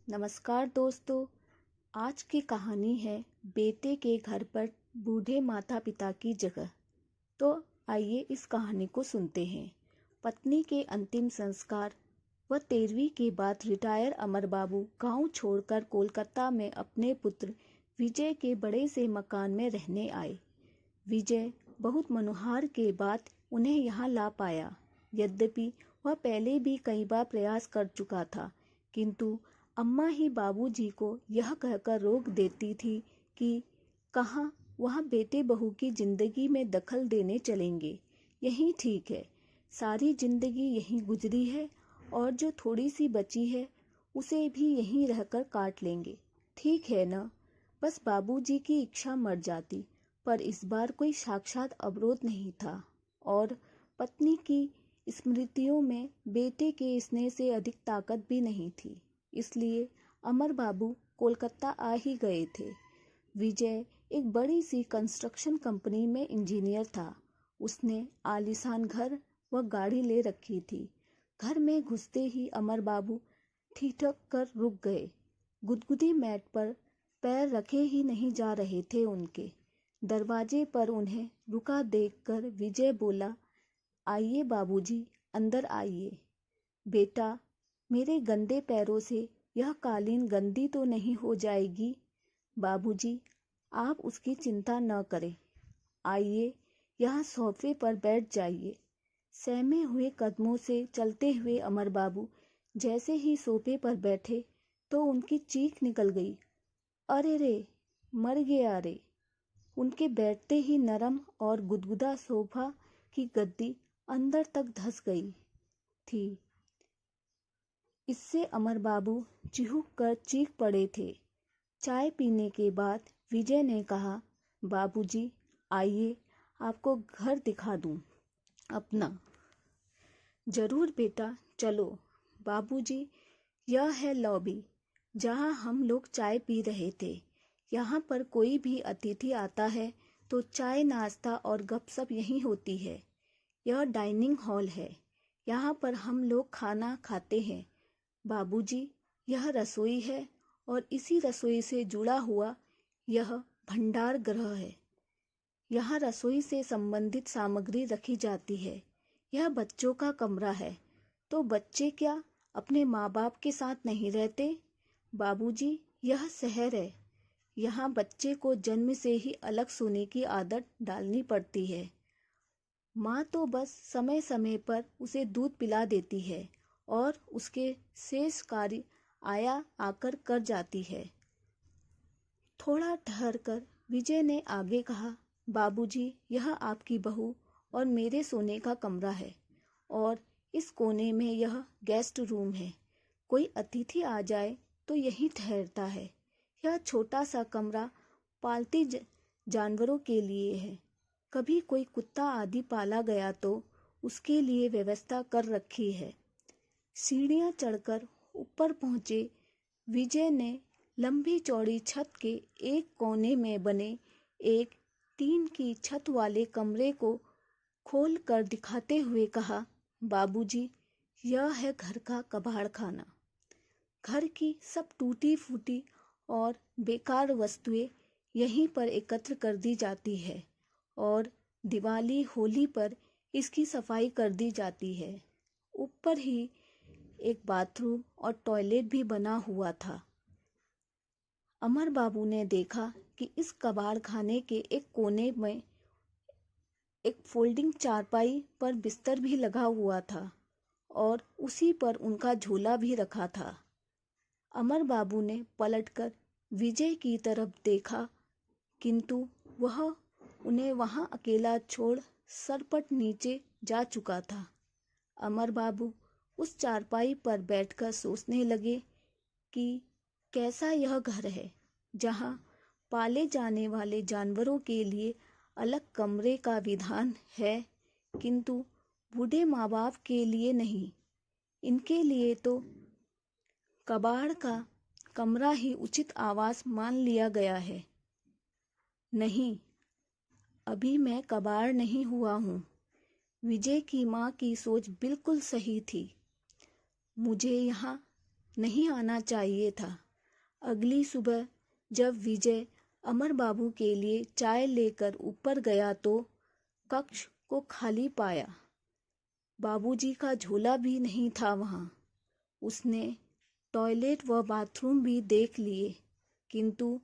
नमस्कार दोस्तों। आज की कहानी है बेटे के घर पर बूढ़े माता पिता की जगह। तो आइए इस कहानी को सुनते हैं। पत्नी के अंतिम संस्कार व 13वीं के बाद रिटायर अमर बाबू गांव छोड़कर कोलकाता में अपने पुत्र विजय के बड़े से मकान में रहने आए। विजय बहुत मनोहार के बाद उन्हें यहाँ ला पाया। यद्यपि वह पहले भी कई बार प्रयास कर चुका था, किंतु अम्मा ही बाबूजी को यह कहकर रोक देती थी कि कहाँ वह बेटे बहू की जिंदगी में दखल देने चलेंगे। यही ठीक है, सारी जिंदगी यहीं गुजरी है और जो थोड़ी सी बची है उसे भी यहीं रहकर काट लेंगे। ठीक है न। बस बाबूजी की इच्छा मर जाती, पर इस बार कोई साक्षात अवरोध नहीं था और पत्नी की स्मृतियों में बेटे के स्नेह से अधिक ताकत भी नहीं थी। इसलिए अमर बाबू कोलकाता आ ही गए थे। विजय एक बड़ी सी कंस्ट्रक्शन कंपनी में इंजीनियर था। उसने आलीशान घर व गाड़ी ले रखी थी। घर में घुसते ही अमर बाबू ठिठक कर रुक गए। गुदगुदी मैट पर पैर रखे ही नहीं जा रहे थे उनके। दरवाजे पर उन्हें रुका देखकर विजय बोला, आइए बाबूजी, अंदर आइए। बेटा, मेरे गंदे पैरों से यह कालीन गंदी तो नहीं हो जाएगी? बाबूजी, आप उसकी चिंता न करें। आइए, यहाँ सोफे पर बैठ जाइए। सहमे हुए कदमों से चलते हुए अमर बाबू जैसे ही सोफे पर बैठे तो उनकी चीख निकल गई, अरे रे, मर गया रे। उनके बैठते ही नरम और गुदगुदा सोफा की गद्दी अंदर तक धंस गई थी। इससे अमर बाबू चिहुक कर चीख पड़े थे। चाय पीने के बाद विजय ने कहा, बाबूजी, आइए आपको घर दिखा दूं अपना। जरूर बेटा, चलो। बाबूजी, यह है लॉबी जहां हम लोग चाय पी रहे थे। यहाँ पर कोई भी अतिथि आता है तो चाय नाश्ता और गपशप यहीं होती है। यह डाइनिंग हॉल है, यहाँ पर हम लोग खाना खाते हैं। बाबूजी, यह रसोई है और इसी रसोई से जुड़ा हुआ यह भंडार गृह है। यहाँ रसोई से संबंधित सामग्री रखी जाती है। यह बच्चों का कमरा है। तो बच्चे क्या अपने माँ बाप के साथ नहीं रहते? बाबूजी, यह शहर है। यहाँ बच्चे को जन्म से ही अलग सोने की आदत डालनी पड़ती है। माँ तो बस समय समय पर उसे दूध पिला देती है और उसके शेष कार्य आया आकर कर जाती है। थोड़ा ठहरकर विजय ने आगे कहा, बाबूजी, यह आपकी बहू और मेरे सोने का कमरा है और इस कोने में यह गेस्ट रूम है। कोई अतिथि आ जाए तो यहीं ठहरता है। यह छोटा सा कमरा पालती जानवरों के लिए है। कभी कोई कुत्ता आदि पाला गया तो उसके लिए व्यवस्था कर रखी है। सीढ़ियां चढ़कर ऊपर पहुंचे विजय ने लंबी चौड़ी छत के एक कोने में बने एक टीन की छत वाले कमरे को खोल कर दिखाते हुए कहा, बाबूजी, यह है घर का कबाड़ खाना। घर की सब टूटी फूटी और बेकार वस्तुएं यहीं पर एकत्र कर दी जाती है और दिवाली होली पर इसकी सफाई कर दी जाती है। ऊपर ही एक बाथरूम और टॉयलेट भी बना हुआ था। अमर बाबू ने देखा कि इस कबाड़ खाने के एक कोने में एक फोल्डिंग चारपाई पर बिस्तर भी लगा हुआ था और उसी पर उनका झोला भी रखा था। अमर बाबू ने पलटकर विजय की तरफ देखा, किंतु वह उन्हें वहां अकेला छोड़ सरपट नीचे जा चुका था। अमर बाबू उस चारपाई पर बैठकर सोचने लगे कि कैसा यह घर है जहां पाले जाने वाले जानवरों के लिए अलग कमरे का विधान है, किंतु बूढ़े माँ बाप के लिए नहीं। इनके लिए तो कबाड़ का कमरा ही उचित आवास मान लिया गया है। नहीं, अभी मैं कबाड़ नहीं हुआ हूँ। विजय की माँ की सोच बिल्कुल सही थी। मुझे यहाँ नहीं आना चाहिए था। अगली सुबह जब विजय अमर बाबू के लिए चाय लेकर ऊपर गया तो कक्ष को खाली पाया। बाबूजी का झोला भी नहीं था वहाँ। उसने टॉयलेट व बाथरूम भी देख लिए, किंतु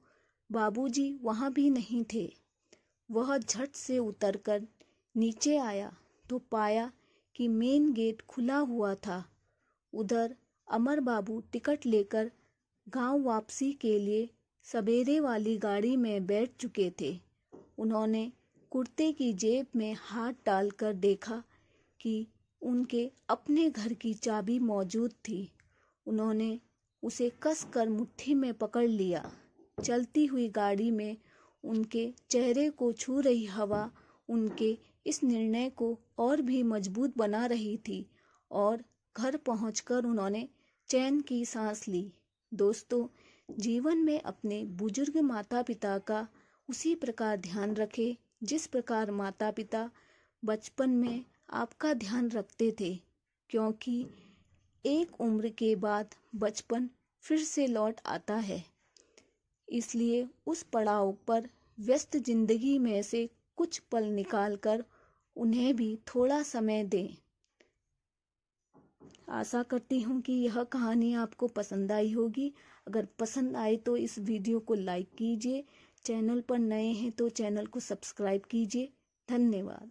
बाबूजी वहाँ भी नहीं थे। वह झट से उतरकर नीचे आया तो पाया कि मेन गेट खुला हुआ था। उधर अमर बाबू टिकट लेकर गांव वापसी के लिए सवेरे वाली गाड़ी में बैठ चुके थे। उन्होंने कुर्ते की जेब में हाथ डालकर देखा कि उनके अपने घर की चाबी मौजूद थी। उन्होंने उसे कसकर मुट्ठी में पकड़ लिया। चलती हुई गाड़ी में उनके चेहरे को छू रही हवा उनके इस निर्णय को और भी मजबूत बना रही थी और घर पहुंचकर उन्होंने चैन की सांस ली। दोस्तों, जीवन में अपने बुजुर्ग माता पिता का उसी प्रकार ध्यान रखें जिस प्रकार माता पिता बचपन में आपका ध्यान रखते थे, क्योंकि एक उम्र के बाद बचपन फिर से लौट आता है। इसलिए उस पड़ाव पर व्यस्त जिंदगी में से कुछ पल निकालकर उन्हें भी थोड़ा समय दें। आशा करती हूँ कि यह कहानी आपको पसंद आई होगी। अगर पसंद आए तो इस वीडियो को लाइक कीजिए। चैनल पर नए हैं तो चैनल को सब्सक्राइब कीजिए। धन्यवाद।